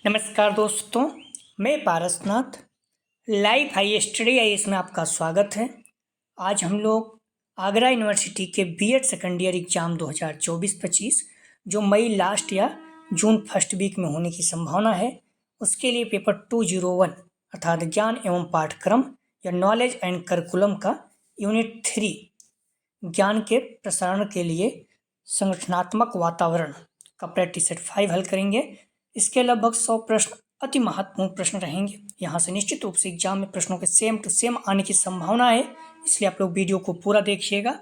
नमस्कार दोस्तों, मैं Parasnath live high study IAS में आपका स्वागत है। आज हम लोग आगरा यूनिवर्सिटी के बीएड सेकेंड ईयर एग्जाम 2024-25 जो मई लास्ट या जून फर्स्ट वीक में होने की संभावना है, उसके लिए पेपर 201 अर्थात ज्ञान एवं पाठ्यक्रम या नॉलेज एंड करिकुलम का यूनिट 3 ज्ञान के प्रसारण के लिए संगठनात्मक वातावरण का प्रैक्टिस सेट 5 हल करेंगे। इसके लगभग 100 प्रश्न अति महत्वपूर्ण प्रश्न रहेंगे। यहाँ से निश्चित रूप से एग्जाम में प्रश्नों के सेम टू सेम आने की संभावना है, इसलिए आप लोग वीडियो को पूरा देखिएगा।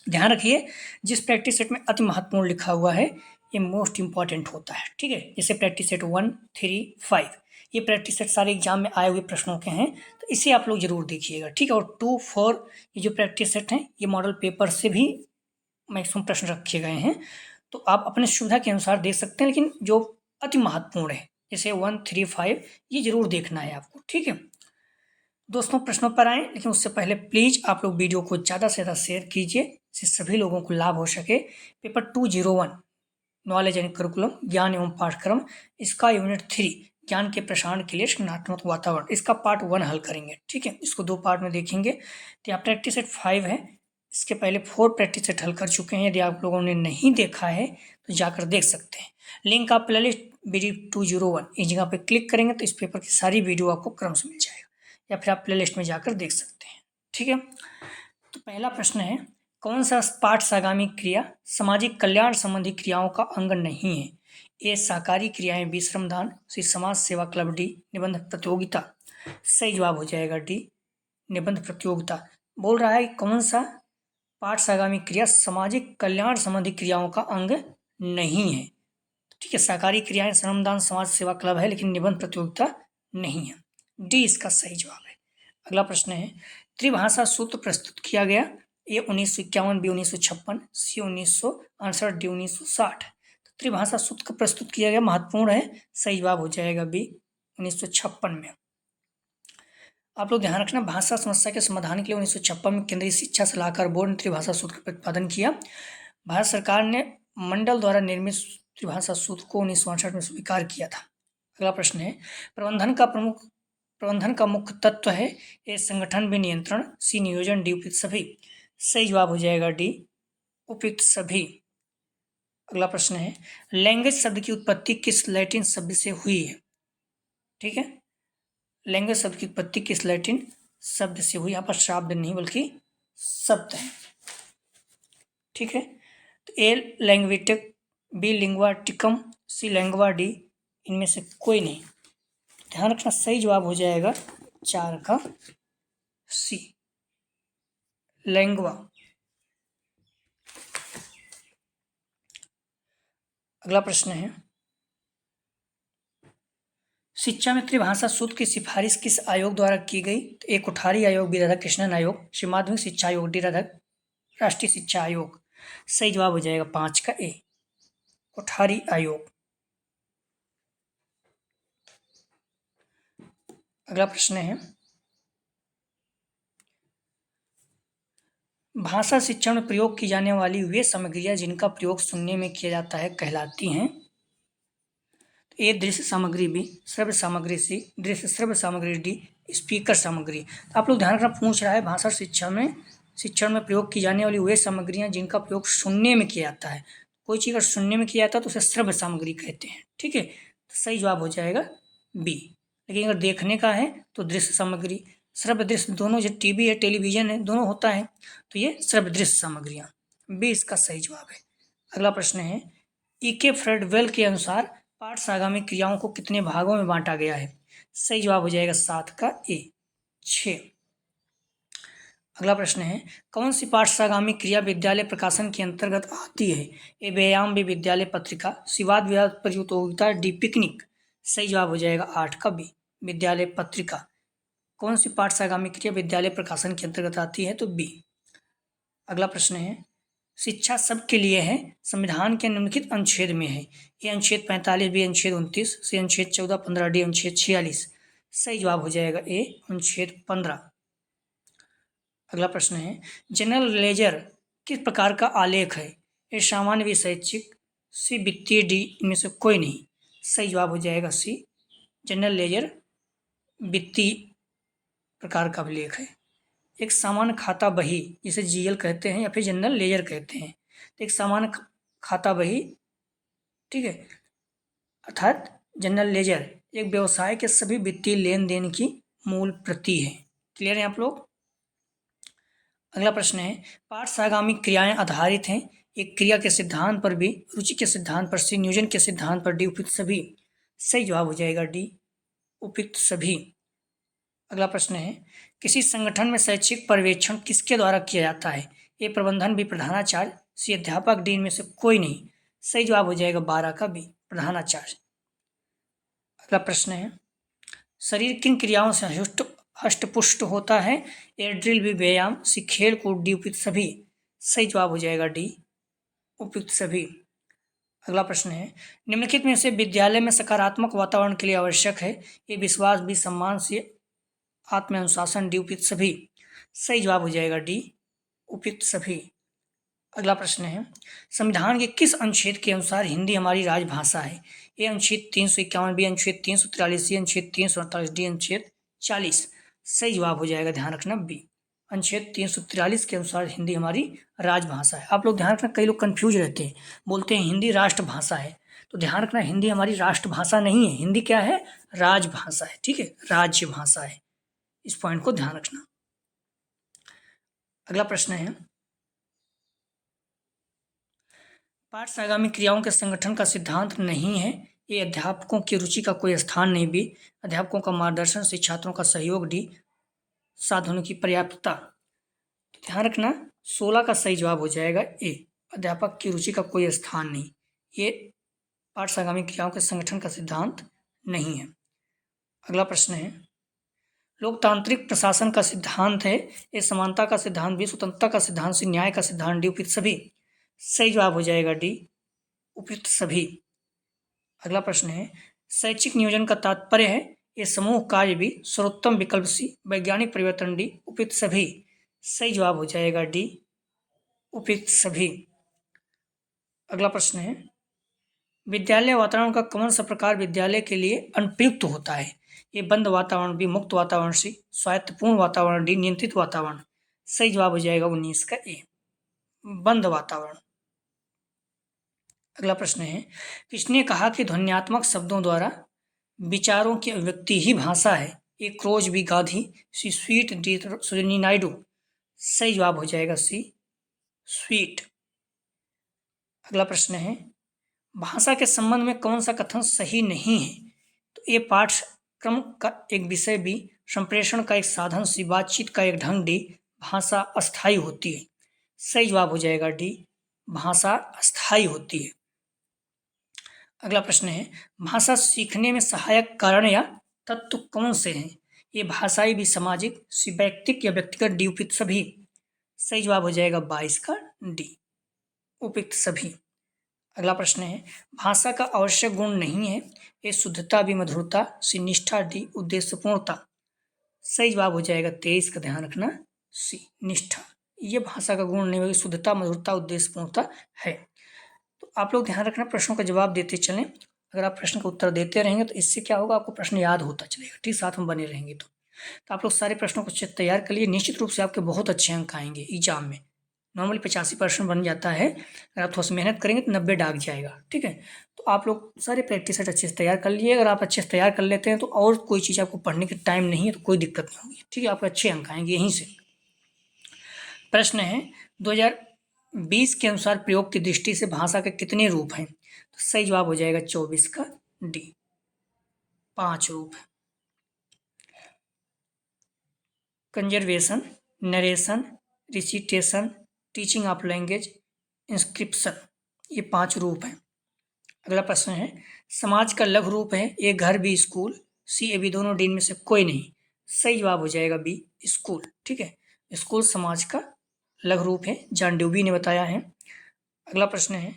ध्यान रखिए, जिस प्रैक्टिस सेट में अति महत्वपूर्ण लिखा हुआ है ये मोस्ट इंपॉर्टेंट होता है, ठीक है। जैसे प्रैक्टिस सेट 1, 3, 5 ये प्रैक्टिस सेट सारे एग्जाम में आए हुए प्रश्नों के हैं, तो इसे आप लोग जरूर देखिएगा, ठीक है। और 2, 4 ये जो प्रैक्टिस सेट हैं ये मॉडल पेपर से भी मैक्सिमम प्रश्न रखे गए हैं, तो आप अपने सुविधा के अनुसार देख सकते हैं, लेकिन जो अति महत्वपूर्ण है जैसे 1, 3, 5 ये जरूर देखना है आपको, ठीक है दोस्तों। प्रश्नों पर आए, लेकिन उससे पहले प्लीज आप लोग वीडियो को ज़्यादा से ज़्यादा शेयर कीजिए जिससे सभी लोगों को लाभ हो सके। पेपर 201 नॉलेज एंड करिकुलम ज्ञान एवं पाठ्यक्रम, इसका यूनिट 3 ज्ञान के प्रसारण के लिए संगठनात्मक वातावरण, इसका पार्ट 1 हल करेंगे, ठीक है। इसको 2 पार्ट में देखेंगे। तो यहाँ प्रैक्टिस सेट 5 है, इसके पहले 4 प्रैक्टिस सेट हल कर चुके हैं। यदि आप लोगों ने नहीं देखा है तो जाकर देख सकते हैं। लिंक आप प्लेलिस्ट BD 201 इस जगह पे क्लिक करेंगे तो इस पेपर की सारी वीडियो आपको क्रम से मिल जाएगा, या फिर आप प्लेलिस्ट में जाकर देख सकते हैं, ठीक है। तो पहला प्रश्न है, कौन सा पाठ सागामी क्रिया सामाजिक कल्याण संबंधी क्रियाओं का अंग नहीं है? ए सहकारी क्रियाएं, बी श्रमदान, सी समाज सेवा क्लब, डी निबंध प्रतियोगिता। सही जवाब हो जाएगा डी निबंध प्रतियोगिता। बोल रहा है कौन सा पाठ सागामी क्रिया सामाजिक कल्याण संबंधी क्रियाओं का अंग नहीं है, ठीक है। सहकारी क्रियाएं, श्रमदान, समाज सेवा क्लब है, लेकिन निबंध प्रतियोगिता नहीं है। डी इसका सही जवाब है। अगला प्रश्न है, त्रिभाषा सूत्र प्रस्तुत किया गया? ए 1951, बी 1956, सी 1968, डी 1960। तो त्रिभाषा सूत्र का प्रस्तुत किया गया महत्वपूर्ण है, सही जवाब हो जाएगा बी 1956 में। आप लोग ध्यान रखना, भाषा समस्या के समाधान के लिए 1956 में केंद्रीय शिक्षा सलाहकार बोर्ड ने त्रिभाषा सूत्र का प्रतिपादन किया। भारत सरकार ने मंडल द्वारा निर्मित त्रिभाषा सूत्र को 1968 में स्वीकार किया था। अगला प्रश्न है, प्रबंधन का मुख्य तत्व है? ए संगठन में नियंत्रण, सी नियोजन, डी उपयुक्त सभी। सही जवाब हो जाएगा डी उपयुक्त सभी। अगला प्रश्न है, लैंग्वेज शब्द की उत्पत्ति किस लैटिन शब्द से हुई है? ठीक है, लैंग्वेज शब्द की उत्पत्ति किस लैटिन शब्द से हुई? यहाँ पर शब्द नहीं बल्कि शब्द है, ठीक है। तो ए लैंग्विटिक, बी लिंग्वाटिकम, सी लैंग्वा, डी इनमें से कोई नहीं। ध्यान रखना, सही जवाब हो जाएगा 4 का सी लैंग्वा। अगला प्रश्न है, शिक्षा में त्रिभाषा सूत्र की सिफारिश किस आयोग द्वारा की गई? तो ए कोठारी आयोग, बी राधाकृष्णन आयोग, सी माध्यमिक शिक्षा आयोग, डी राष्ट्रीय शिक्षा आयोग। सही जवाब हो जाएगा 5 का ए कोठारी आयोग। अगला प्रश्न है, भाषा शिक्षण में प्रयोग की जाने वाली वे सामग्रियां जिनका प्रयोग सुनने में किया जाता है कहलाती हैं? ए दृश्य सामग्री, बी श्रव्य सामग्री, सी दृश्य श्रव्य सामग्री, डी स्पीकर सामग्री। तो आप लोग ध्यान रखना, पूछ रहा है भाषा शिक्षण में प्रयोग की जाने वाली वे सामग्रियां जिनका प्रयोग सुनने में किया जाता है। कोई चीज़ अगर सुनने में किया जाता है तो उसे श्रव्य सामग्री कहते हैं, ठीक है। तो सही जवाब हो जाएगा बी। लेकिन अगर देखने का है तो दृश्य सामग्री, श्रव्य दृश्य दोनों, जो टीवी है टेलीविजन है दोनों होता है, तो ये श्रव्य दृश्य सामग्रियाँ, बी इसका सही जवाब है। अगला प्रश्न है, E.K. फ्रेडवेल के अनुसार पाठ सागामी क्रियाओं को कितने भागों में बांटा गया है? सही जवाब हो जाएगा 7 का ए 6। अगला प्रश्न है, कौन सी पाठ सागामी क्रिया विद्यालय प्रकाशन के अंतर्गत आती है? ए व्यायाम, बी विद्यालय पत्रिका, सी वाद विवाद प्रतियोगिता, डी पिकनिक। सही जवाब हो जाएगा 8 का बी विद्यालय पत्रिका। कौन सी पाठ सागामी क्रिया विद्यालय प्रकाशन के अंतर्गत आती है? तो बी। अगला प्रश्न है, शिक्षा सबके लिए है संविधान के निम्नलिखित अनुच्छेद में है? ए अनुच्छेद 45, बी अनुच्छेद 29, सी अनुच्छेद 14, 15, डी अनुच्छेद 46। सही जवाब हो जाएगा ए अनुच्छेद 15। अगला प्रश्न है, जनरल लेजर किस प्रकार का आलेख है? ए सामान्य, बी शैक्षिक, सी वित्तीय, डी इनमें से कोई नहीं। सही जवाब हो जाएगा सी, जनरल लेजर वित्तीय प्रकार का अभिलेख है। एक सामान्य खाता बही जिसे जीएल कहते हैं या फिर जनरल लेजर कहते हैं, तो एक सामान्य खाता बही, ठीक है, अर्थात जनरल लेजर एक व्यवसाय के सभी वित्तीय लेन देन की मूल प्रति है। क्लियर है आप लोग? अगला प्रश्न है, पार्श्वगामी क्रियाएं आधारित हैं, एक क्रिया के सिद्धांत पर बी, रुचि के सिद्धांत पर सी, नियोजन के सिद्धांत पर डी, उपयुक्त सभी। सही जवाब हो जाएगा डी, उपयुक्त सभी। अगला प्रश्न है, किसी संगठन में शैक्षिक पर्यवेक्षण किसके द्वारा किया जाता है? ए प्रबंधन, बी प्रधानाचार्य, सी अध्यापक, डी इनमें से कोई नहीं। सही जवाब हो जाएगा 12 का बी, प्रधानाचार्य। अगला प्रश्न है, शरीर किन क्रियाओं से हष्टपुष्ट होता है? ए ड्रिल, बी व्यायाम, सी खेल कूद, डी उपयुक्त सभी। सही जवाब हो जाएगा डी, उपयुक्त सभी। अगला प्रश्न है, निम्नलिखित में से विद्यालय में सकारात्मक वातावरण के लिए आवश्यक है? ए विश्वास, बी सम्मान, सी आत्मानुशासन, डी उपयुक्त सभी। सही जवाब हो जाएगा डी, उपयुक्त सभी। अगला प्रश्न है, संविधान के किस अनुच्छेद के अनुसार हिंदी हमारी राजभाषा है? ए अनुच्छेद 351, बी अनुच्छेद 343, सी अनुच्छेद 348, डी अनुच्छेद 40। सही जवाब हो जाएगा, ध्यान रखना बी, अनुच्छेद 343 के अनुसार हिंदी हमारी राजभाषा है। आप लोग ध्यान रखना, कई लोग कंफ्यूज रहते हैं, बोलते हैं हिंदी राष्ट्रभाषा है, तो ध्यान रखना हिंदी हमारी राष्ट्रभाषा नहीं है, हिंदी क्या है? राजभाषा है, ठीक है, राज्य भाषा है, इस पॉइंट को ध्यान रखना। अगला प्रश्न है, पार्श्वगामी क्रियाओं के संगठन का सिद्धांत नहीं है। ये अध्यापकों की रुचि का कोई स्थान नहीं, बी अध्यापकों का मार्गदर्शन, सी छात्रों का सहयोग, डी साधनों की पर्याप्तता। तो ध्यान रखना 16 का सही जवाब हो जाएगा ए, अध्यापक की रुचि का कोई स्थान नहीं, ये पार्श्वगामी क्रियाओं के संगठन का सिद्धांत नहीं है। अगला प्रश्न है, लोकतांत्रिक प्रशासन का सिद्धांत है? ए समानता का सिद्धांत, बी स्वतंत्रता का सिद्धांत, सी न्याय का सिद्धांत, डी उपयुक्त सभी। सही जवाब हो जाएगा डी, उपयुक्त सभी। अगला प्रश्न है, शैक्षिक नियोजन का तात्पर्य है? ए समूह कार्य, बी सर्वोत्तम विकल्प, सी वैज्ञानिक परिवर्तन, डी उपयुक्त सभी। सही जवाब हो जाएगा डी, उपयुक्त सभी। अगला प्रश्न है, विद्यालय वातावरण का कौन सा प्रकार विद्यालय के लिए अनुपयुक्त होता है? ए बंद वातावरण, बी मुक्त वातावरण, सी स्वायत्तपूर्ण वातावरण, डी नियंत्रित वातावरण। सही जवाब हो जाएगा 19 का ए, बंद वातावरण। अगला प्रश्न है, किसने कहा कि ध्वन्यात्मक शब्दों द्वारा विचारों की अभिव्यक्ति ही भाषा है? ए क्रोज, बी गांधी, सी स्वीट, डी सरोजिनी नायडू। सही जवाब हो जाएगा सी, स्वीट। अगला प्रश्न है, भाषा के संबंध में कौन सा कथन सही नहीं है? तो ए पाठ्यक्रम का एक विषय, बी संप्रेषण का एक साधन, सी बातचीत का एक ढंग, डी भाषा अस्थायी होती है। सही जवाब हो जाएगा डी, भाषा अस्थायी होती है। अगला प्रश्न है, भाषा सीखने में सहायक कारण या तत्व कौन से हैं? ये भाषाई, भी सामाजिक, सी वैयक्तिक या व्यक्तिगत, डी उपयुक्त सभी। सही जवाब हो जाएगा 22 का डी, उपयुक्त सभी। अगला प्रश्न है, भाषा का आवश्यक गुण नहीं है? ये शुद्धता, भी मधुरता, सी निष्ठा, डी उद्देश्यपूर्णता। सही जवाब हो जाएगा 23 का, ध्यान रखना सी निष्ठा। ये भाषा का गुण नहीं होगी, शुद्धता, मधुरता, उद्देश्यपूर्णता है। तो आप लोग ध्यान रखना, प्रश्नों का जवाब देते चलें। अगर आप प्रश्न का उत्तर देते रहेंगे तो इससे क्या होगा, आपको प्रश्न याद होता चलेगा, ठीक, साथ में बने रहेंगे। तो आप लोग सारे प्रश्नों को तैयार कर लिए, निश्चित रूप से आपके बहुत अच्छे अंक आएंगे एग्जाम में। नॉर्मली 85% बन जाता है, अगर आप थोड़ा सा मेहनत करेंगे तो 90 डाक जाएगा, ठीक है। तो आप लोग सारे प्रैक्टिस सेट अच्छे से तैयार कर लिए। अगर आप अच्छे से तैयार कर लेते हैं तो और कोई चीज़ आपको पढ़ने के टाइम नहीं है तो कोई दिक्कत नहीं होगी, ठीक है, आपके अच्छे अंक आएंगे यहीं से। प्रश्न है, 2020 के अनुसार प्रयोग की दृष्टि से भाषा के कितने रूप हैं? तो सही जवाब हो जाएगा 24 का डी, 5 रूप। Conservation, narration, recitation, teaching of language, inscription, ये 5 रूप हैं। अगला प्रश्न है, समाज का लघु रूप है? ए घर, B school, C A B दोनों, डी में से कोई नहीं। सही जवाब हो जाएगा बी स्कूल, ठीक है, स्कूल समाज का लघु रूप है, जॉन ड्यूबी ने बताया है। अगला प्रश्न है,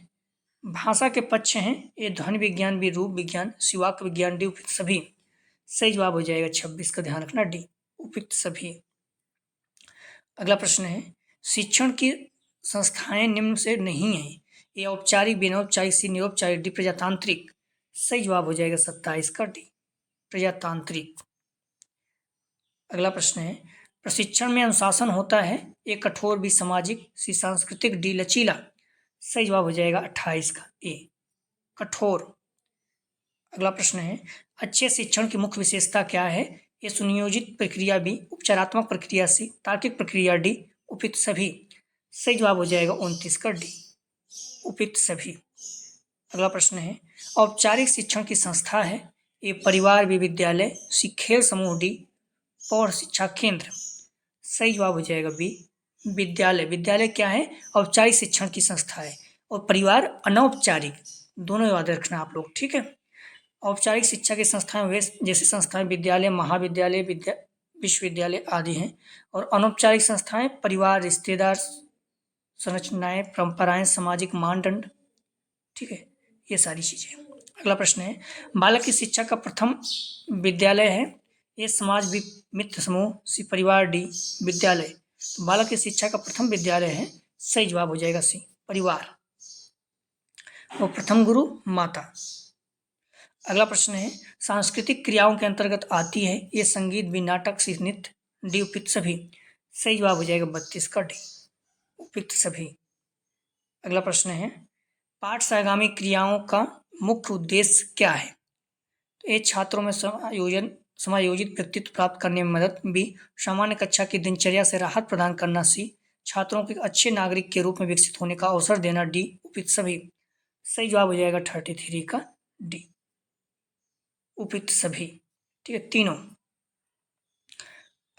भाषा के पक्ष हैं? ए ध्वनि विज्ञान, बी रूप विज्ञान, सी वाक्य विज्ञान, डी उपयुक्त सभी। सही जवाब हो जाएगा 26 का, ध्यान रखना डी उपयुक्त सभी। अगला प्रश्न है, शिक्षण की संस्थाएं निम्न से नहीं हैं? ए औपचारिक, बी अनौपचारिक, सी निरौपचारिक, डी प्रजातांत्रिक। सही जवाब हो जाएगा 27 का डी, प्रजातांत्रिक। अगला प्रश्न है, प्रशिक्षण में अनुशासन होता है, ए कठोर, बी सामाजिक, सी सांस्कृतिक, डी लचीला। सही जवाब हो जाएगा 28 का ए, कठोर। अगला प्रश्न है, अच्छे शिक्षण की मुख्य विशेषता क्या है, ए सुनियोजित प्रक्रिया, बी उपचारात्मक प्रक्रिया, सी तार्किक प्रक्रिया, डी उपयुक्त सभी। सही जवाब हो जाएगा 29 का डी, उपयुक्त सभी। अगला प्रश्न है, औपचारिक शिक्षण की संस्था है, ए परिवार, बी विद्यालय, सी खेल समूह, डी पौध शिक्षा केंद्र। सही जवाब हो जाएगा बी, विद्यालय। विद्यालय क्या है, औपचारिक शिक्षण की संस्था है, और परिवार अनौपचारिक, दोनों याद रखना आप लोग, ठीक है। औपचारिक शिक्षा की संस्थाएं वे जैसी संस्थाएं विद्यालय, महाविद्यालय, विश्वविद्यालय आदि हैं, और अनौपचारिक संस्थाएं परिवार, रिश्तेदार, संरचनाएं, परंपराएं, सामाजिक मानदंड, ठीक है, ये सारी चीजें। अगला प्रश्न है, बालक की शिक्षा का प्रथम विद्यालय है, ये समाज मित्र समूह, सी परिवार, डी विद्यालय। तो बालक की शिक्षा का प्रथम विद्यालय है, सही जवाब हो जाएगा सी परिवार, और प्रथम गुरु माता। अगला प्रश्न है, सांस्कृतिक क्रियाओं के अंतर्गत आती है, ये संगीत, भी नाटक, सी नृत्य, डी उपयुक्त सभी। सही जवाब हो जाएगा 32 का डी, उपयुक्त सभी। अगला प्रश्न है, पाठ सहगामी क्रियाओं का मुख्य उद्देश्य क्या है, तो ए छात्रों में समायोजित व्यक्तित्व प्राप्त करने में मदद, बी सामान्य कक्षा की दिनचर्या से राहत प्रदान करना, सी छात्रों को एक अच्छे नागरिक के रूप में विकसित होने का अवसर देना, डी उपयुक्त सभी। सही जवाब हो जाएगा 33 का डी, उपयुक्त सभी, ठीक है, तीनों।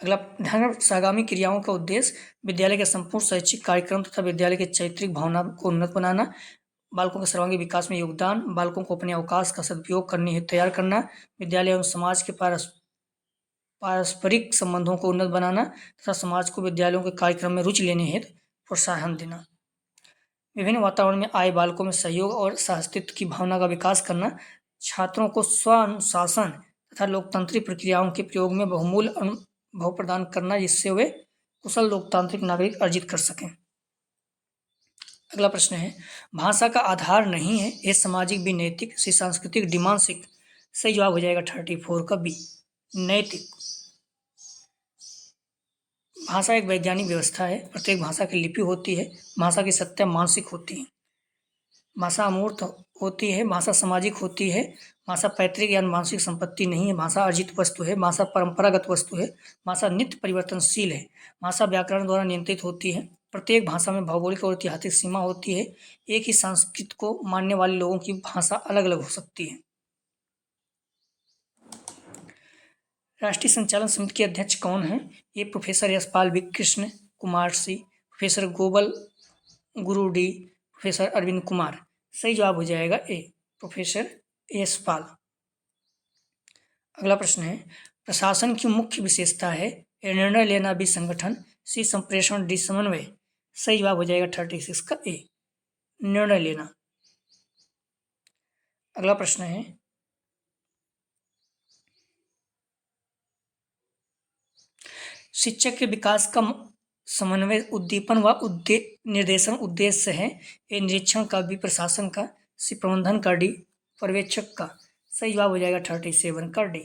अगला ध्यान, सहगामी क्रियाओं का उद्देश्य विद्यालय के संपूर्ण शैक्षिक कार्यक्रम तथा विद्यालय के चारित्रिक भावना को उन्नत बनाना, बालकों के सर्वांगीण विकास में योगदान, बालकों को अपने अवकाश का सदुपयोग करने हेतु तैयार करना, विद्यालय एवं समाज के पारस्परिक संबंधों को उन्नत बनाना तथा समाज को विद्यालयों के कार्यक्रम में रुचि लेने हेतु प्रोत्साहन देना, विभिन्न वातावरण में आए बालकों में सहयोग और सहअस्तित्व की भावना का विकास करना, छात्रों को स्वानुशासन तथा लोकतांत्रिक प्रक्रियाओं के प्रयोग में बहुमूल्य अनुभव प्रदान करना, जिससे वे कुशल लोकतांत्रिक नागरिक अर्जित कर सकें। अगला प्रश्न है, भाषा का आधार नहीं है, ये सामाजिक, भी नैतिक, सी सांस्कृतिक, डी मानसिक। सही जवाब हो जाएगा 34 का बी, नैतिक। भाषा एक वैज्ञानिक व्यवस्था है, प्रत्येक भाषा की लिपि होती है, भाषा की सत्ता मानसिक होती है, भाषा अमूर्त होती है, भाषा सामाजिक होती है, भाषा पैतृक या मानसिक संपत्ति नहीं है, भाषा अर्जित वस्तु है, भाषा परंपरागत वस्तु है, भाषा नित्य परिवर्तनशील है, भाषा व्याकरण द्वारा नियंत्रित होती है, प्रत्येक भाषा में भौगोलिक और ऐतिहासिक सीमा होती है, एक ही संस्कृत को मानने वाले लोगों की भाषा अलग अलग हो सकती है। राष्ट्रीय संचालन समिति के अध्यक्ष कौन है, ये प्रोफेसर यशपाल बी कृष्ण कुमार, सी प्रोफेसर गोबल गुरु, डी प्रोफेसर अरविंद कुमार। सही जवाब हो जाएगा ए, प्रोफेसर यशपाल। अगला प्रश्न है, प्रशासन की मुख्य विशेषता है, ए निर्णय लेना, बी संगठन, सी संप्रेषण, डी समन्वय। सही जवाब हो जाएगा 36 का ए, निर्णय लेना। अगला प्रश्न है, शिक्षक के विकास का समन्वय, उद्दीपन व निर्देशन उद्देश्य है, ए निरीक्षण का, बी प्रशासन का, सी प्रबंधन का, डी पर्यवेक्षक का। सही जवाब हो जाएगा 37 का डी,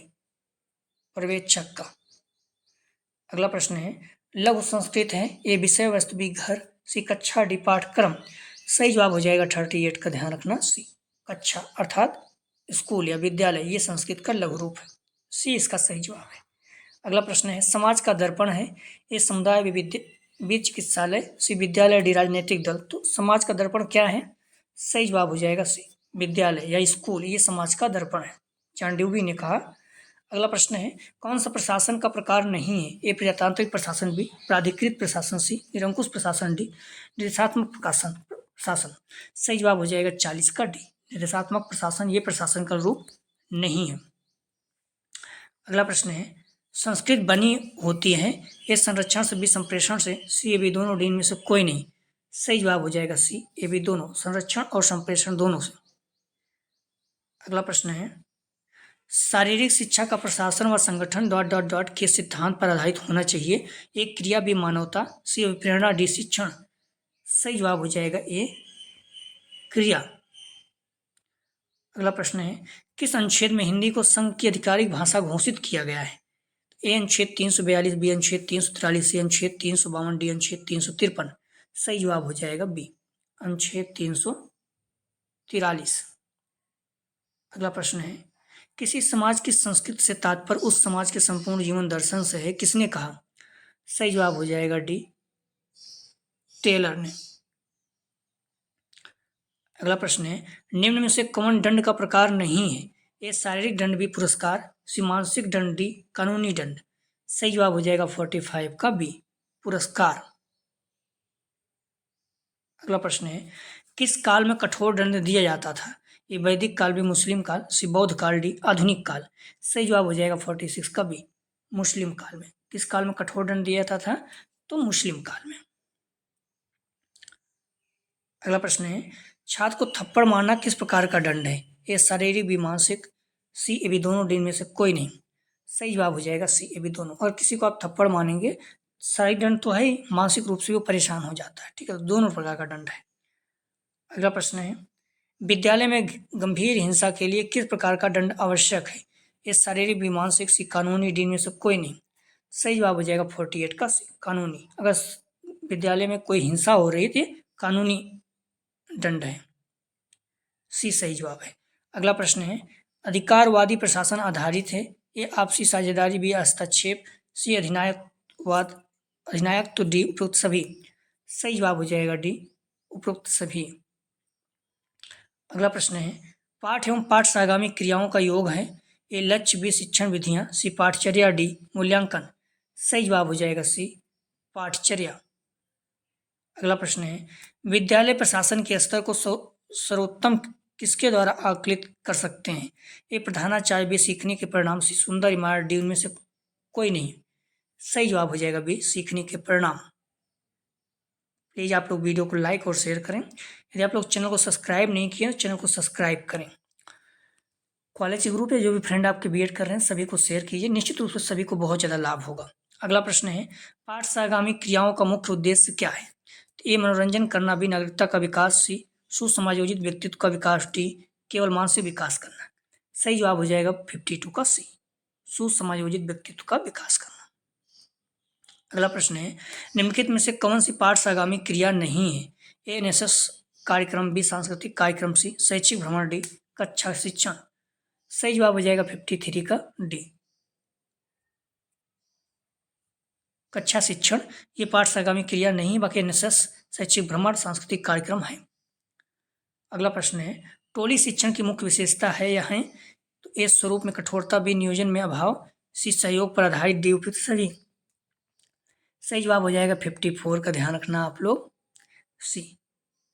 पर्यवेक्षक का। अगला प्रश्न है, लघु संस्कृत है, ए विषय वस्तु, बी घर, सी कक्षा, डी पाठ्यक्रम। सही जवाब हो जाएगा 38 का, ध्यान रखना सी, कक्षा अर्थात स्कूल या विद्यालय, ये संस्कृत का लघु रूप है, सी इसका सही जवाब है। अगला प्रश्न है, समाज का दर्पण है, ये समुदाय, बी चिकित्सालय, सी विद्यालय, डी राजनीतिक दल। तो समाज का दर्पण क्या है, सही जवाब हो जाएगा सी, विद्यालय या स्कूल, ये समाज का दर्पण है, चांडिव्य ने कहा। अगला प्रश्न है, कौन सा प्रशासन का प्रकार नहीं है, ए प्रजातांत्रिक प्रशासन, बी प्राधिकृत प्रशासन, सी निरंकुश प्रशासन, डी निर्देशात्मक प्रशासन। सही जवाब हो जाएगा 40 का डी, निर्देशात्मक प्रशासन ये प्रशासन का रूप नहीं है। अगला प्रश्न है, संस्कृत बनी होती है, ये संरक्षण से, बी संप्रेषण से, सी ए बी दोनों, डी इनमें से कोई नहीं। सही जवाब हो जाएगा सी ए बी दोनों, संरक्षण और संप्रेषण दोनों से। अगला प्रश्न है, शारीरिक शिक्षा का प्रशासन व संगठन ... के सिद्धांत पर आधारित होना चाहिए, एक क्रिया, बी मानवता, सी प्रेरणा, डी शिक्षण। सही जवाब हो जाएगा ए क्रिया। अगला प्रश्न है, किस अनुच्छेद में हिंदी को संघ की आधिकारिक भाषा घोषित किया गया है? ए अनुच्छेद 342, बी अनुच्छेद 343, सी अनुच्छेद 352, डी अनुच्छेद 353। सही जवाब हो जाएगा बी, अनुच्छेद 343। अगला प्रश्न है, किसी समाज की संस्कृति से तात्पर्य उस समाज के संपूर्ण जीवन दर्शन से है, किसने कहा? सही जवाब हो जाएगा डी, टेलर ने। अगला प्रश्न है, निम्न में से कौन दंड का प्रकार नहीं है? ए शारीरिक दंड, बी पुरस्कार, सी मानसिक दंड, डी कानूनी दंड। सही जवाब हो जाएगा 45 का बी, पुरस्कार। अगला प्रश्न है, किस काल में कठोर दंड दिया जाता था? ये वैदिक काल, भी मुस्लिम काल, सी बौद्ध काल, डी आधुनिक काल। सही जवाब हो जाएगा 46 का बी, मुस्लिम काल में। किस काल में कठोर दंड दिया जाता था? तो मुस्लिम काल में। अगला प्रश्न है, छात्र को थप्पड़ मारना किस प्रकार का दंड है? ए शारीरिक, बी मानसिक, सी ए बी दोनों, डी में से कोई नहीं। सही जवाब हो जाएगा सी ए बी दोनों। और किसी को आप थप्पड़ मारेंगे, शारीरिक दंड तो है ही, मानसिक रूप से वो परेशान हो जाता है, ठीक है, दोनों प्रकार का दंड है। अगला प्रश्न है, विद्यालय में गंभीर हिंसा के लिए किस प्रकार का दंड आवश्यक है? ये शारीरिक, भी मानसिक, सी कानूनी, डी में से कोई नहीं। सही जवाब हो जाएगा 48 का सी, कानूनी। अगर विद्यालय में कोई हिंसा हो रही थी, कानूनी दंड है, सी सही जवाब है। अगला प्रश्न है, अधिकारवादी प्रशासन आधारित है, ये आपसी साझेदारी, भी हस्तक्षेप, सी अधिनायकवाद, अधिनायक, तो डी उपरोक्त सभी। सही जवाब हो जाएगा डी, उपरोक्त सभी। अगला प्रश्न है, पाठ एवं पाठ से आगामी क्रियाओं का योग है, ए लक्ष्य, बी शिक्षण विधियां, सी पाठचर्या, डी मूल्यांकन। सही जवाब हो जाएगा सी, पाठचर्या। अगला प्रश्न है, विद्यालय प्रशासन के स्तर को सर्वोत्तम किसके द्वारा आकलित कर सकते हैं? ए प्रधानाचार्य, बी सीखने के परिणाम, सी सुंदर इमारत, डी उनमें से कोई नहीं। सही जवाब हो जाएगा बी, सीखने के परिणाम। प्लीज़ आप लोग वीडियो को लाइक और शेयर करें। यदि आप लोग चैनल को सब्सक्राइब नहीं किए तो चैनल को सब्सक्राइब करें। कॉलेज ग्रुप है, जो भी फ्रेंड आपके बीएड कर रहे हैं सभी को शेयर कीजिए, निश्चित रूप से सभी को बहुत ज़्यादा लाभ होगा। अगला प्रश्न है, पाठ से आगामी क्रियाओं का मुख्य उद्देश्य क्या है? ए मनोरंजन करना, बी नागरिकता का विकास, सी सुसमायोजित व्यक्तित्व का विकास, डी केवल मानसिक विकास करना। सही जवाब हो जाएगा 52 का सी, सुसमायोजित व्यक्तित्व का विकास करना। अगला प्रश्न है, निम्नलिखित में से कौन सी पाठ से आगामी क्रिया नहीं है? ए एनएसएस कार्यक्रम, बी सांस्कृतिक कार्यक्रम, सी शैक्षिक भ्रमण, डी कक्षा शिक्षण। सही जवाब हो जाएगा 53 का डी, कक्षा शिक्षण। ये पाठ से आगामी क्रिया नहीं, बाकी एनएसएस, शैक्षिक भ्रमण, सांस्कृतिक कार्यक्रम है। अगला प्रश्न है, टोली शिक्षण की मुख्य विशेषता है या है? तो ए स्वरूप में कठोरता, बी नियोजन में अभाव, सी सहयोग पर आधारित, डी उपयुक्त सभी। सही जवाब हो जाएगा 54 का, ध्यान रखना आप लोग, सी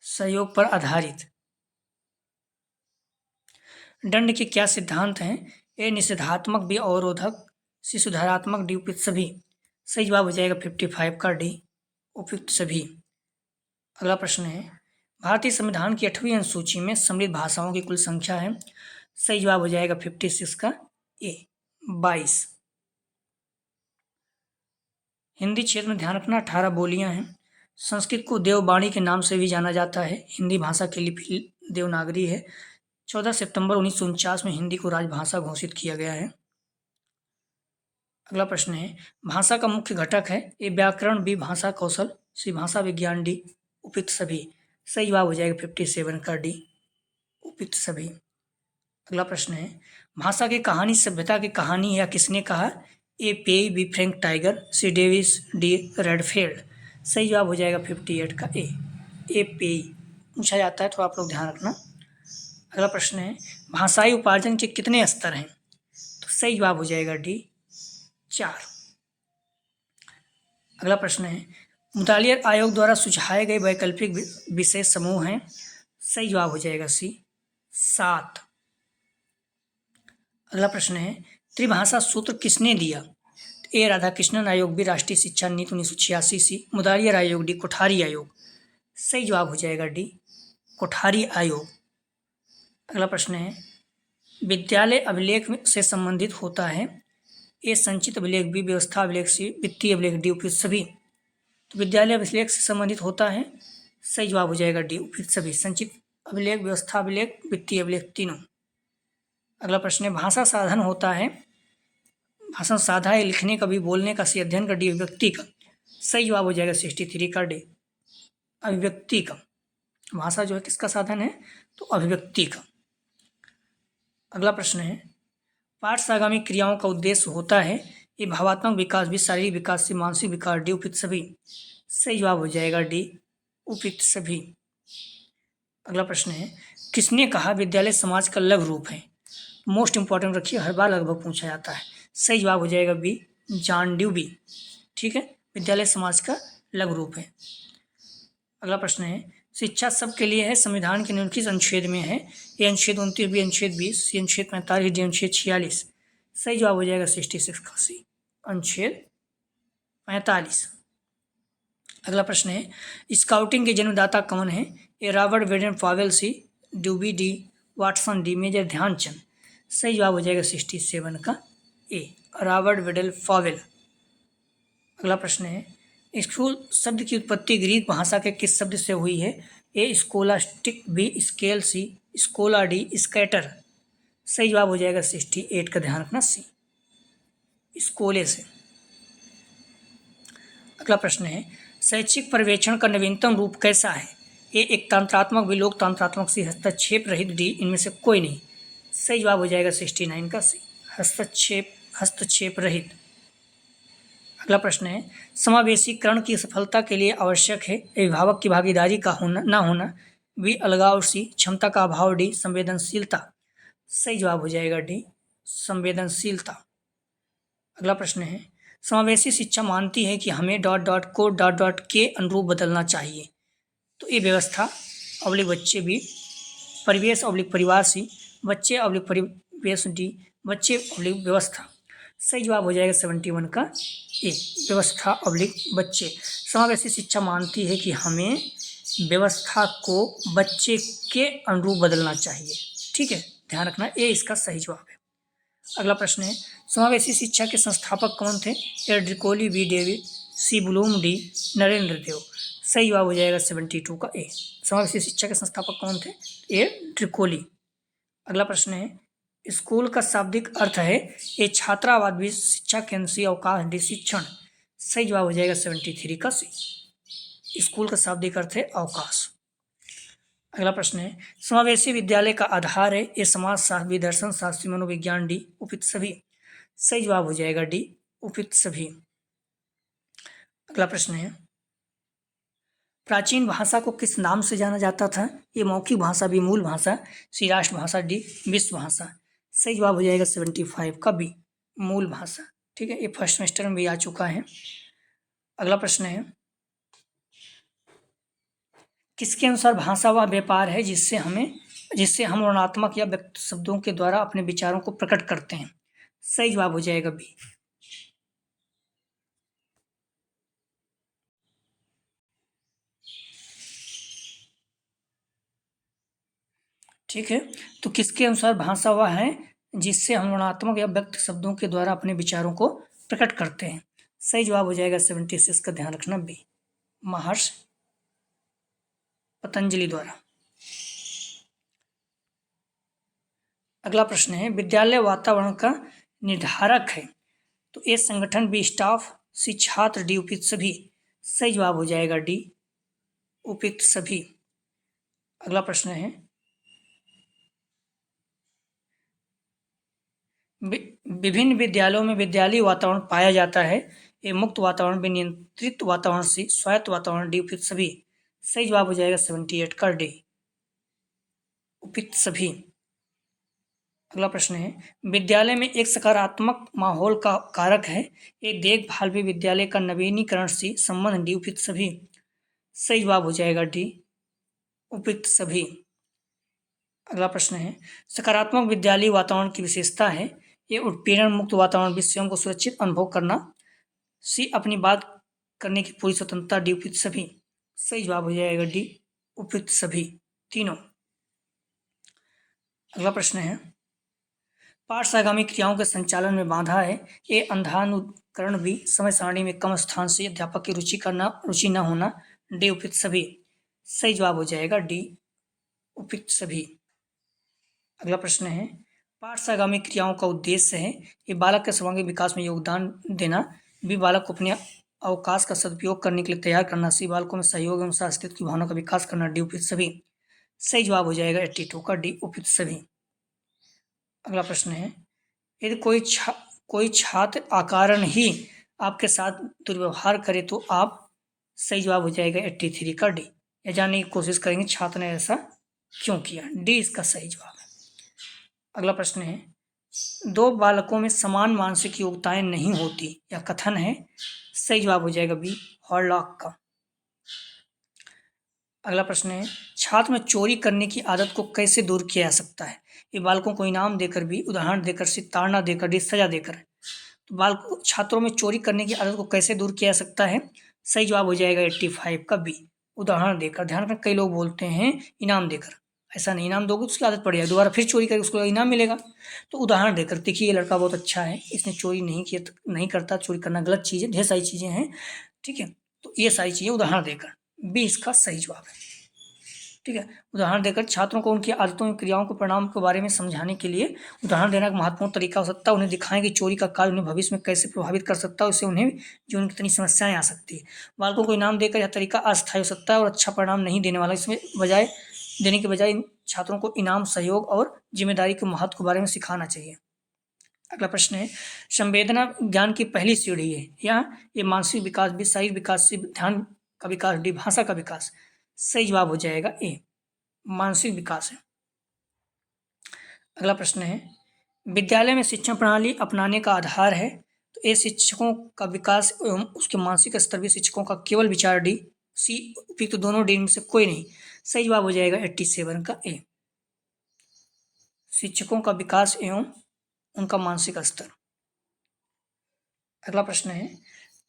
सहयोग पर आधारित। दंड के क्या सिद्धांत हैं? ए निषेधात्मक, बी अवरोधक, सी सुधारात्मक, डी उपयुक्त सभी। सही जवाब हो जाएगा 55 का डी, उपयुक्त सभी। अगला प्रश्न है, भारतीय संविधान की 8वीं अनुसूची में सम्मिलित भाषाओं की कुल संख्या है? सही जवाब हो जाएगा 56 का ए, 22। हिंदी क्षेत्र में ध्यान रखना 18 बोलियां हैं। संस्कृत को देववाणी के नाम से भी जाना जाता है। हिंदी भाषा की लिपि देवनागरी है। 14 सितंबर 1949 में हिंदी को राजभाषा घोषित किया गया है। अगला प्रश्न है, भाषा का मुख्य घटक है? ए व्याकरण, बी भाषा कौशल, सी भाषा विज्ञान, डी उपयुक्त सभी। सही जवाब हो जाएगा 57 का डी, उपयुक्त सभी। अगला प्रश्न है, भाषा की कहानी सभ्यता की कहानी या किसने कहा? A Pei, B Frank Tiger, C Davis, D Redfield. सही जवाब हो जाएगा 58 का ए पेई पूछा जाता है, तो आप लोग ध्यान रखना। अगला प्रश्न है, भाषाई उपार्जन के कितने स्तर हैं? तो सही जवाब हो जाएगा डी, 4। अगला प्रश्न है, मुतालिया आयोग द्वारा सुझाए गए वैकल्पिक विषय समूह हैं? सही जवाब हो जाएगा सी, 7। अगला प्रश्न है, त्रिभाषा सूत्र किसने दिया? ए राधाकृष्णन आयोग, बी राष्ट्रीय शिक्षा नीति 1986, सी मुतालिया आयोग, डी कोठारी आयोग। सही जवाब हो जाएगा डी, कोठारी आयोग। अगला प्रश्न है, विद्यालय अभिलेख से संबंधित होता है? ए संचित अभिलेख, बी व्यवस्था अभिलेख, सी वित्तीय अभिलेख, डी उपयुक्त सभी। तो विद्यालय अभिलेख से संबंधित होता है। सही जवाब हो जाएगा डी, उपयुक्त सभी। संचित अभिलेख, व्यवस्था अभिलेख, वित्तीय अभिलेख, तीनों। अगला प्रश्न है भाषा साधन होता है, भाषण साधा है लिखने का भी, बोलने का, सी अध्ययन का, डी अभिव्यक्ति का। सही जवाब हो जाएगा 63 का डी, अभिव्यक्ति का। भाषा जो है किसका साधन है, तो अभिव्यक्ति का। अगला प्रश्न है पार्श्वगामी क्रियाओं का उद्देश्य होता है, ये भावात्मक विकास भी, शारीरिक विकास से मानसिक विकास, डी उपयुक्त सभी। सही जवाब हो जाएगा डी उपयुक्त सभी। अगला प्रश्न है किसने कहा विद्यालय समाज का लघु रूप है। मोस्ट इंपॉर्टेंट रखिए, हर बार लगभग पूछा जाता है। सही जवाब हो जाएगा बी, जॉन ड्यूबी। ठीक है, विद्यालय समाज का लघु रूप है। अगला प्रश्न है शिक्षा सबके लिए है, संविधान के निम्नलिखित अनुच्छेद में है। ए अनुच्छेद 29, बी अनुच्छेद 20, सी अनुच्छेद 45, डी अनुच्छेद 46। सही जवाब हो जाएगा 66 का सी, अनुच्छेद 45। अगला प्रश्न है स्काउटिंग के जन्मदाता कौन है। A Robert Baden Powell, C Dubey, D Watson, D Major Dhyanchand. सही जवाब हो जाएगा 67 का ए, रॉबर्ट बेडल पावेल। अगला प्रश्न है स्कूल शब्द की उत्पत्ति ग्रीक भाषा के किस शब्द से हुई है। ए स्कोलास्टिक, बी स्केल, सी स्कोला, डी स्कैटर। सही जवाब हो जाएगा 68 का, ध्यान रखना सी, स्कोले से। अगला प्रश्न है शैक्षिक पर्यवेक्षण का नवीनतम रूप कैसा है। ए एक तंत्रात्मक, बी लोक तंत्रात्मक, सी हस्तक्षेप रहित, डी इनमें से कोई नहीं। सही जवाब हो जाएगा 69 का सी, हस्तक्षेप रहित। अगला प्रश्न है समावेशीकरण की सफलता के लिए आवश्यक है। अभिभावक की भागीदारी का होना ना होना, बी अलगाव, सी क्षमता का अभाव, डी संवेदनशीलता। सही जवाब हो जाएगा डी संवेदनशीलता। अगला प्रश्न है समावेशी शिक्षा मानती है कि हमें dot dot co dot dot के अनुरूप बदलना चाहिए। तो ये व्यवस्था अवलिक बच्चे, बी परिवेश अवलिक परिवार, सी बच्चे अवलिक परिवेश, डी बच्चे अवलिक व्यवस्था। सही जवाब हो जाएगा 71 का ए, व्यवस्था अवलिक बच्चे। समावेशी शिक्षा मानती है कि हमें व्यवस्था को बच्चे के अनुरूप बदलना चाहिए। ठीक है, ध्यान रखना ए इसका सही जवाब है। अगला प्रश्न है समावेशी शिक्षा के संस्थापक कौन थे। ए ड्रिकोली, बी डेविड, सी ब्लूम, डी नरेंद्र देव। सही जवाब हो जाएगा 72 का ए, समावेशी शिक्षा के संस्थापक कौन थे, ए ड्रिकोली। अगला प्रश्न है स्कूल का शाब्दिक अर्थ है। ए छात्रावाद, बी शिक्षा केंद्र, सी अवकाश, डी शिक्षण। सही जवाब हो जाएगा 73 का सी, स्कूल का शाब्दिक अर्थ है अवकाश। अगला प्रश्न है समावेशी विद्यालय का आधार है। ए समाज शास्त्र, बी दर्शन शास्त्र, मनोविज्ञान, डी उपयुक्त सभी। सही जवाब हो जाएगा डी उपयुक्त सभी। अगला प्रश्न है प्राचीन भाषा को किस नाम से जाना जाता था। ये मौखिक भाषा, बी मूल भाषा, सी राष्ट्रभाषा, डी विश्व भाषा। सही जवाब हो जाएगा 75 का बी, मूल भाषा। ठीक है, ये फर्स्ट सेमेस्टर में भी आ चुका है। अगला प्रश्न है किसके अनुसार भाषा वह व्यापार है जिससे हम वर्णनात्मक या व्यक्त शब्दों के द्वारा अपने विचारों को प्रकट करते हैं। सही जवाब हो जाएगा बी। ठीक है, तो किसके अनुसार भाषा वह है जिससे हम वर्णनात्मक या व्यक्त शब्दों के द्वारा अपने विचारों को प्रकट करते हैं। सही जवाब हो जाएगा 76 का, ध्यान रखना बी, महर्षि पतंजलि द्वारा। अगला प्रश्न है विद्यालय वातावरण का निर्धारक है। तो ए संगठन, बी स्टाफ, सी छात्र, डी उपयुक्त सभी। सही जवाब हो जाएगा डी उपयुक्त सभी। अगला प्रश्न है विभिन्न विद्यालयों में विद्यालय वातावरण पाया जाता है। ए मुक्त वातावरण, बी नियंत्रित वातावरण, सी स्वायत्त वातावरण, डी उपयुक्त सभी। सही जवाब हो जाएगा 78 का डी, उपयुक्त सभी। अगला प्रश्न है विद्यालय में एक सकारात्मक माहौल का कारक है। एक देखभाल भी, विद्यालय का नवीनीकरण, सी संबंध, डी उपयुक्त सभी। सही जवाब हो जाएगा डी उपयुक्त सभी। अगला प्रश्न है सकारात्मक विद्यालय वातावरण की विशेषता है। ये उत्पीड़न मुक्त वातावरण, बी स्वयं को सुरक्षित अनुभव करना, सी अपनी बात करने की पूरी स्वतंत्रता, डी उपयुक्त सभी। सही जवाब हो जाएगा डी उपयुक्त सभी, तीनों। अगला प्रश्न है पार्श्वगामी क्रियाओं के संचालन में बाधा है। ए अंधानुकरण, बी समय सारणी में कम स्थान, से अध्यापक की रुचि न होना, डी उपयुक्त सभी। सही जवाब हो जाएगा डी उपयुक्त सभी। अगला प्रश्न है पार्श्वगामी क्रियाओं का उद्देश्य है कि बालक के सर्वांगीण विकास में योगदान देना। बी, बालक को अपने अवकाश का सदुपयोग करने के लिए तैयार करना। सी, बालकों में सहयोग एवं अस्तित्व की भावना का विकास करना। डी, उपयुक्त सभी। सही जवाब हो जाएगा 82 का डी, उपयुक्त सभी। अगला प्रश्न है, यदि कोई छात्र अकारण ही आपके साथ दुर्व्यवहार करे तो आप। सही जवाब हो जाएगा 83 का डी। यह जानने की कोशिश करेंगे छात्र ने ऐसा क्यों किया। डी इसका सही जवाब है। अगला प्रश्न है, दो बालकों में समान मानसिक योग्यताएं नहीं होती, यह कथन है। सही जवाब हो जाएगा बी, हॉरलॉक का। अगला प्रश्न है, छात्र में चोरी करने की आदत को कैसे दूर किया जा सकता है। ये बालकों को इनाम देकर, भी उदाहरण देकर, सी ताड़ना देकर, डी सजा देकर। तो छात्रों में चोरी करने की आदत को कैसे दूर किया जा सकता है। सही जवाब हो जाएगा 85 का बी, उदाहरण देकर। ध्यान रखना, कई लोग बोलते हैं इनाम देकर, ऐसा नहीं। इनाम दोगे तो उसकी आदत पड़ जाएगी, दोबारा फिर चोरी करेगी, उसको इनाम मिलेगा। तो उदाहरण देकर, देखिए ये लड़का बहुत अच्छा है, इसने चोरी नहीं किया, नहीं करता, चोरी करना गलत चीज़ है, ढेर सारी चीज़ें हैं, ठीक है। तो ये सारी चीज़ें उदाहरण देकर, बी इसका सही जवाब है, ठीक है। उदाहरण देकर छात्रों को उनकी आदतों और क्रियाओं के परिणाम के बारे में समझाने के लिए उदाहरण देना एक महत्वपूर्ण तरीका हो सकता है। उन्हें दिखाएं कि चोरी का कार्य उन्हें भविष्य में कैसे प्रभावित कर सकता है, उससे उन्हें जीवन में कितनी समस्याएं आ सकती है। बालकों को इनाम देकर यह तरीका अस्थायी हो सकता है और अच्छा परिणाम नहीं देने वाला। इसमें देने के बजाय छात्रों को इनाम, सहयोग और जिम्मेदारी के महत्व के बारे में सिखाना चाहिए। अगला प्रश्न है, संवेदना ज्ञान की पहली सीढ़ी है, या ये मानसिक विकास, भी शारीरिक विकास, से ध्यान का विकास, डी भाषा का विकास। सही जवाब हो जाएगा ए, मानसिक विकास है। अगला प्रश्न है, विद्यालय में शिक्षण प्रणाली अपनाने का आधार है, तो ए शिक्षकों का विकास एवं उसके मानसिक स्तर भी शिक्षकों का केवल विचार, डी। सी उपयुक्त दोनों, डी में से कोई नहीं। सही जवाब हो जाएगा 87 का ए, शिक्षकों का विकास एवं उनका मानसिक स्तर। अगला प्रश्न है,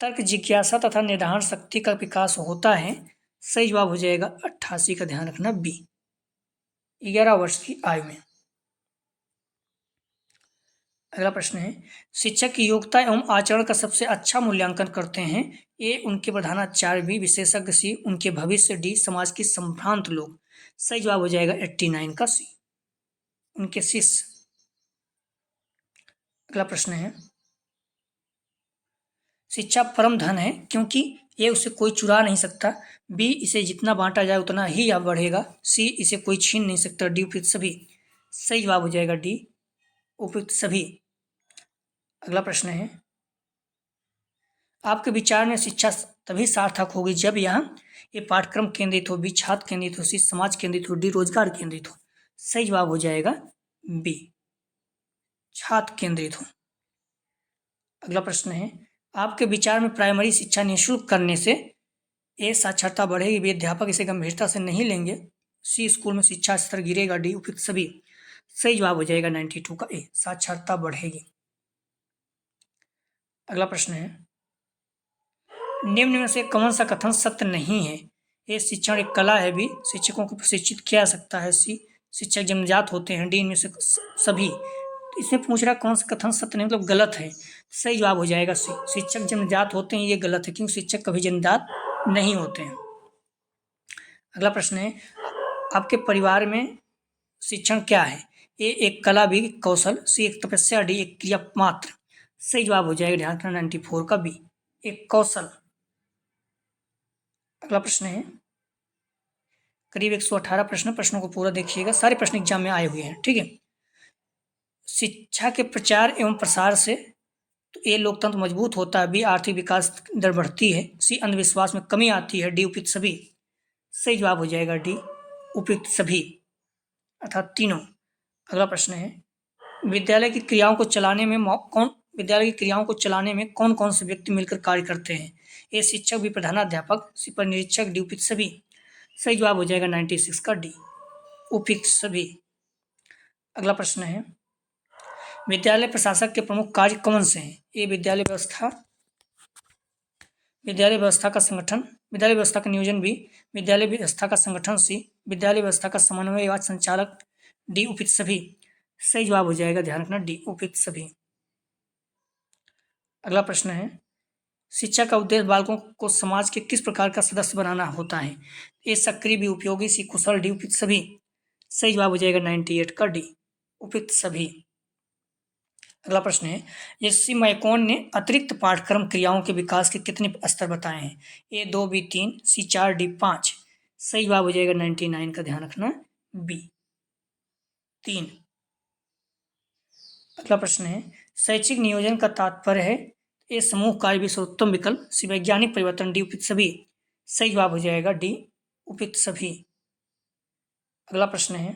तर्क, जिज्ञासा तथा निर्धारण शक्ति का विकास होता है। सही जवाब हो जाएगा 88 का, ध्यान रखना बी, 11 वर्ष की आयु में। अगला प्रश्न है, शिक्षक की योग्यता एवं आचरण का सबसे अच्छा मूल्यांकन करते हैं। ए उनके प्रधानाचार्य, बी विशेषज्ञ, सी उनके भविष्य, डी समाज के संभ्रांत लोग। सही जवाब हो जाएगा 89 का सी, उनके शिष्य। अगला प्रश्न है, शिक्षा परम धन है क्योंकि ए उसे कोई चुरा नहीं सकता, बी इसे जितना बांटा जाए उतना ही यह बढ़ेगा, सी इसे कोई छीन नहीं सकता, डी उपयुक्त सभी। सही जवाब हो जाएगा डी, उपयुक्त सभी। अगला प्रश्न है, आपके विचार में शिक्षा तभी सार्थक होगी जब ये पाठ्यक्रम केंद्रित हो, बी छात्र केंद्रित हो, सी समाज केंद्रित हो, डी रोजगार केंद्रित हो। सही जवाब हो जाएगा बी, छात्र केंद्रित हो। अगला प्रश्न है, आपके विचार में प्राइमरी शिक्षा निःशुल्क करने से ए साक्षरता बढ़ेगी, बी अध्यापक इसे गंभीरता से नहीं लेंगे, सी स्कूल में शिक्षा स्तर गिरेगा, डी उपयुक्त सभी। सही जवाब हो जाएगा 92 का ए, साक्षरता बढ़ेगी। अगला प्रश्न है, निम्न में से कौन सा कथन सत्य नहीं है। ए शिक्षण एक कला है, बी शिक्षकों को प्रशिक्षित किया जा सकता है, सी शिक्षक जन्मजात होते हैं, डी इनमें से सभी। तो इसमें पूछ रहा कौन सा कथन सत्य नहीं, मतलब गलत है। सही जवाब हो जाएगा सी, शिक्षक जन्मजात होते हैं, ये गलत है क्योंकि शिक्षक कभी जन्मजात नहीं होते हैं। अगला प्रश्न है, आपके परिवार में शिक्षण क्या है। ए एक कला, बी कौशल, सी एक तपस्या, डी एक क्रिया मात्र। सही जवाब हो जाएगा, ध्यान रखना 94 का बी, एक कौशल। अगला प्रश्न है, करीब 118 प्रश्नों को पूरा देखिएगा, सारे प्रश्न एग्जाम में आए हुए हैं, ठीक है। शिक्षा के प्रचार एवं प्रसार से तो ए लोकतंत्र मजबूत होता है, बी आर्थिक विकास दर बढ़ती है, सी अंधविश्वास में कमी आती है, डी उपयुक्त सभी। सही जवाब हो जाएगा डी, उपयुक्त सभी, अर्थात तीनों। अगला प्रश्न है, विद्यालय की क्रियाओं को चलाने में कौन कौन से व्यक्ति मिलकर कार्य करते हैं। ए शिक्षक, बी प्रधानाध्यापक, सी परिनिरीक्षक, डी उपयुक्त सभी। सही जवाब हो जाएगा 96 का डी, उपयुक्त सभी। अगला प्रश्न है, विद्यालय प्रशासक के प्रमुख कार्य कौन से हैं। ए विद्यालय व्यवस्था का संगठन, विद्यालय व्यवस्था का नियोजन, बी विद्यालय व्यवस्था का संगठन, सी विद्यालय व्यवस्था का समन्वय एवं संचालक, डी उपयुक्त सभी। सही जवाब हो जाएगा, ध्यान रखना डी उपयुक्त सभी। अगला प्रश्न है, शिक्षा का उद्देश्य बालकों को समाज के किस प्रकार का सदस्य बनाना होता है। ए सक्रिय, बी उपयोगी, सी कुशल, डी उपयुक्त सभी। सही जवाब हो जाएगा 98 का डी, उपयुक्त सभी। अगला प्रश्न है, एससी मैकॉन ने अतिरिक्त पाठ्यक्रम क्रियाओं के विकास के कितने स्तर बताए हैं? ए 2, बी 3, सी 4, डी 5। सही जवाब हो जाएगा 99 का, ध्यान रखना, बी 3। अगला प्रश्न है, शैक्षिक नियोजन का तात्पर्य है? ए समूह कार्य भी सर्वोत्तम विकल्प, सी वैज्ञानिक परिवर्तन, डी उपयुक्त सभी। सही जवाब हो जाएगा डी उपयुक्त सभी। अगला प्रश्न है,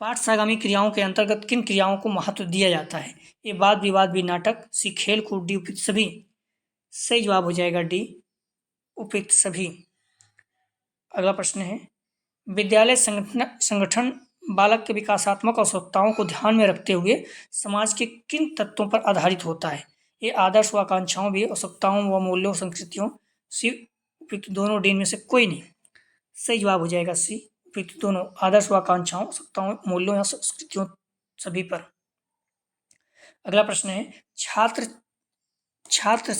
पाठ्यसागामी क्रियाओं के अंतर्गत किन क्रियाओं को महत्व दिया जाता है? ए वाद विवाद भी नाटक, सी खेल कूद, डी उपयुक्त सभी। सही जवाब हो जाएगा डी उपयुक्त सभी। अगला प्रश्न है, विद्यालय संगठन बालक के विकासात्मक आवश्यकताओं को ध्यान में रखते हुए समाज के किन तत्वों पर आधारित होता है? ये आदर्श व आकांक्षाओं भी, आवश्यकताओं व मूल्यों संस्कृतियों, सी उपयुक्त दोनों, डी में से कोई नहीं। सही जवाब हो जाएगा सी उपयुक्त दोनों, आदर्श व आकांक्षाओं, आवश्यकताओं, मूल्यों या संस्कृतियों सभी पर। अगला प्रश्न है, छात्र छात्र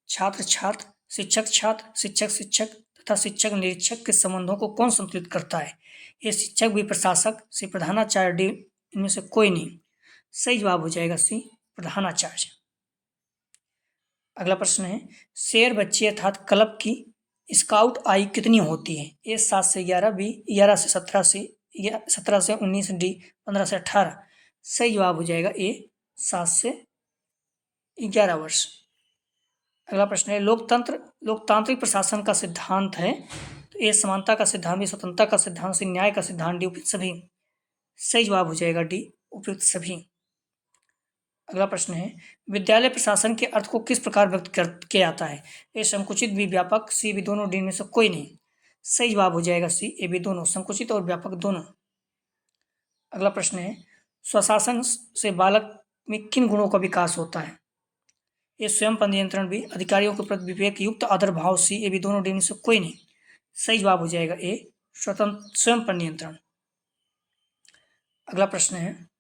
छात्र छात्र, शिक्षक छात्र, शिक्षक शिक्षक तथा शिक्षक निरीक्षक के संबंधों को कौन संतुलित करता है? ये शिक्षक भी प्रशासक, सी प्रधानाचार्य, डी इनमें से कोई नहीं। सही जवाब हो जाएगा सी प्रधानाचार्य। अगला प्रश्न है, शेर बच्चे अर्थात क्लब की स्काउट आयु कितनी होती है? ए 7 से 11, बी 11 से 17, सी 17 से 19, डी 15 से 18। सही जवाब हो जाएगा ए 7 से 11 वर्ष। अगला प्रश्न है, लोकतांत्रिक प्रशासन का सिद्धांत है? तो ए समानता का सिद्धांत, भी स्वतंत्रता का सिद्धांत, सी न्याय का सिद्धांत, डी उपयुक्त सभी। सही जवाब हो जाएगा डी उपयुक्त सभी। अगला प्रश्न है, विद्यालय प्रशासन के अर्थ को किस प्रकार व्यक्त किया जाता है? ए संकुचित, बी व्यापक, सी भी दोनों, डी में से कोई नहीं। सही जवाब हो जाएगा सी ए भी दोनों, संकुचित और व्यापक दोनों। अगला प्रश्न है, स्वशासन से बालक में किन गुणों का विकास होता है? ए स्वयं पर नियंत्रण, भी अधिकारियों के प्रति विवेक युक्त आदर भाव, सी ए भी दोनों, डी में से कोई नहीं। सही जवाब हो जाएगा ए स्वयं पर नियंत्रण। अगला प्रश्न है,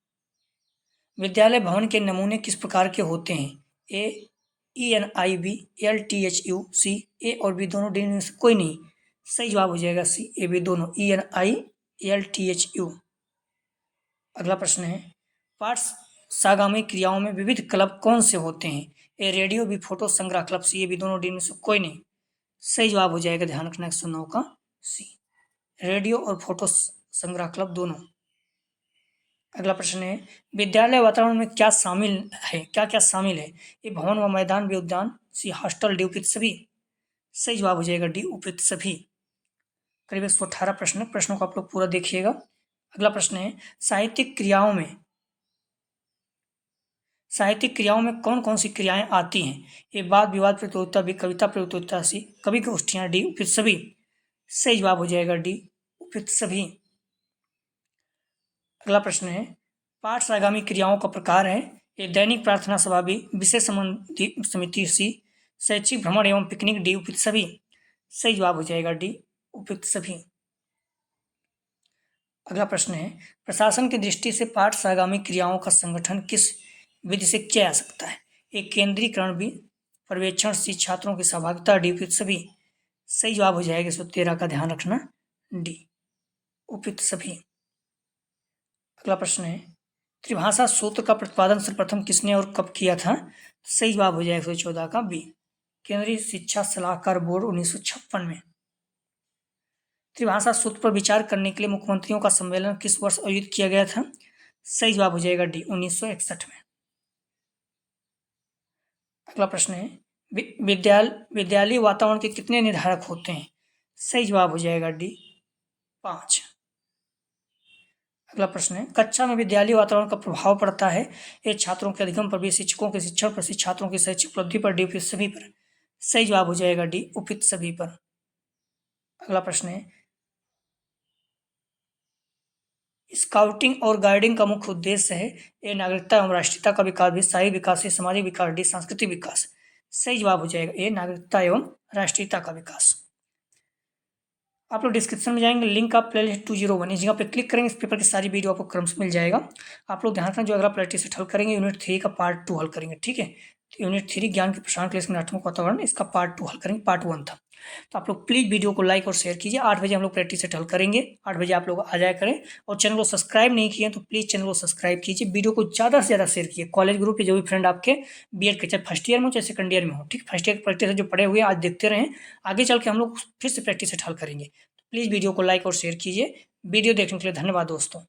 विद्यालय भवन के नमूने किस प्रकार के होते हैं? ए ENIB, LTHU, सी ए और बी दोनों, डी में से कोई नहीं। सही जवाब हो जाएगा सी ए बी दोनों, ENILTHU। अगला प्रश्न है, पाठ्यसागामी क्रियाओं में विविध क्लब कौन से होते हैं? ए रेडियो, बी फोटो संग्रह क्लब, सी ए बी दोनों, डी में से कोई नहीं। सही जवाब हो जाएगा, ध्यान रखना, 109 का सी, रेडियो और फोटो संग्रह क्लब दोनों। अगला प्रश्न है, विद्यालय वातावरण में क्या क्या शामिल है? ये भवन व मैदान, भी उद्यान, सी हॉस्टल, डी उपयुक्त सभी। सही जवाब हो जाएगा डी उपयुक्त सभी। करीब 118 प्रश्नों को आप लोग पूरा देखिएगा। अगला प्रश्न है, साहित्यिक क्रियाओं में कौन कौन सी क्रियाएं आती हैं? ये वाद विवाद प्रतियोगिता, भी कविता प्रतियोगिता, सी कवि गोष्ठियां, डी उपयुक्त सभी। सही जवाब हो जाएगा डी उपयुक्त सभी। अगला प्रश्न है, पाठ्यसागामी क्रियाओं का प्रकार है? ये दैनिक प्रार्थना सभा, भी विषय संबंधी समिति, सी शैक्षिक भ्रमण एवं पिकनिक, डी उपयुक्त सभी। सही जवाब हो जाएगा डी उपयुक्त सभी। अगला प्रश्न है, प्रशासन की दृष्टि से पाठ्यसागामी क्रियाओं का संगठन किस विधि से किया जा सकता है? एक केंद्रीकरण, भी पर्यवेक्षण, सी छात्रों की सहभागिता, डी उपयुक्त सभी। सही जवाब हो जाएगा 113 का, ध्यान रखना, डी उपयुक्त सभी। अगला प्रश्न है, त्रिभाषा सूत्र का प्रतिपादन सर्वप्रथम किसने और कब किया था? सही जवाब हो जाएगा 114 का, बी केंद्रीय शिक्षा सलाहकार बोर्ड, 1956 में। त्रिभाषा सूत्र पर विचार करने के लिए मुख्यमंत्रियों का सम्मेलन किस वर्ष आयोजित किया गया था? सही जवाब हो जाएगा डी 1961 में। अगला प्रश्न है, विद्यालय वातावरण के कितने निर्धारक होते हैं? सही जवाब हो जाएगा डी 5। अगला प्रश्न है, कक्षा में विद्यालय वातावरण का प्रभाव पड़ता है? ये छात्रों के अधिगम पर, भी शिक्षकों के शिक्षण पर, छात्रों की शैक्षिक उपलब्धि पर, डी उपयुक्त सभी पर। सही जवाब हो जाएगा डी उपयुक्त सभी पर। अगला प्रश्न है, स्काउटिंग और गाइडिंग का मुख्य उद्देश्य है? ए नागरिकता एवं राष्ट्रीयता का विकास, भी शाही विकास, सामाजिक विकास, डी सांस्कृतिक विकास। सही जवाब हो जाएगा ए नागरिकता एवं राष्ट्रीयता का विकास। आप लोग डिस्क्रिप्शन में जाएंगे, लिंक आप प्लेलिस्ट 201 इस जगह पे क्लिक करेंगे, इस पेपर की सारी वीडियो आपको क्रम से मिल जाएगा। आप लोग ध्यान रखना, जो अगला प्रैक्टिस हल करेंगे यूनिट 3 का पार्ट 2 हल करेंगे, ठीक है। यूनिट 3 ज्ञान के प्रसारण के लिए 8वां वातावरण, इसका पार्ट 2 हल करेंगे, पार्ट 1 था। तो आप लोग प्लीज़ वीडियो को लाइक और शेयर कीजिए। 8 बजे हम लोग प्रैक्टिस सेट हल करेंगे। 8 बजे आप लोग आ जाया करें और चैनल को सब्सक्राइब नहीं किए तो प्लीज़ चैनल को सब्सक्राइब कीजिए। वीडियो को ज़्यादा से ज़्यादा शेयर कीजिए। कॉलेज ग्रुप पे जो भी फ्रेंड आपके बीएड के, चाहे फर्स्ट ईयर में हो चाहे सेकंड ईयर में हो, ठीक। फर्स्ट ईयर की प्रैक्टिस जो पढ़े हुए हैं आज देखते रहें, आगे चल के हम लोग फिर से प्रैक्टिस सेट हल करेंगे। प्लीज़ वीडियो को लाइक और शेयर कीजिए। वीडियो देखने के लिए धन्यवाद दोस्तों।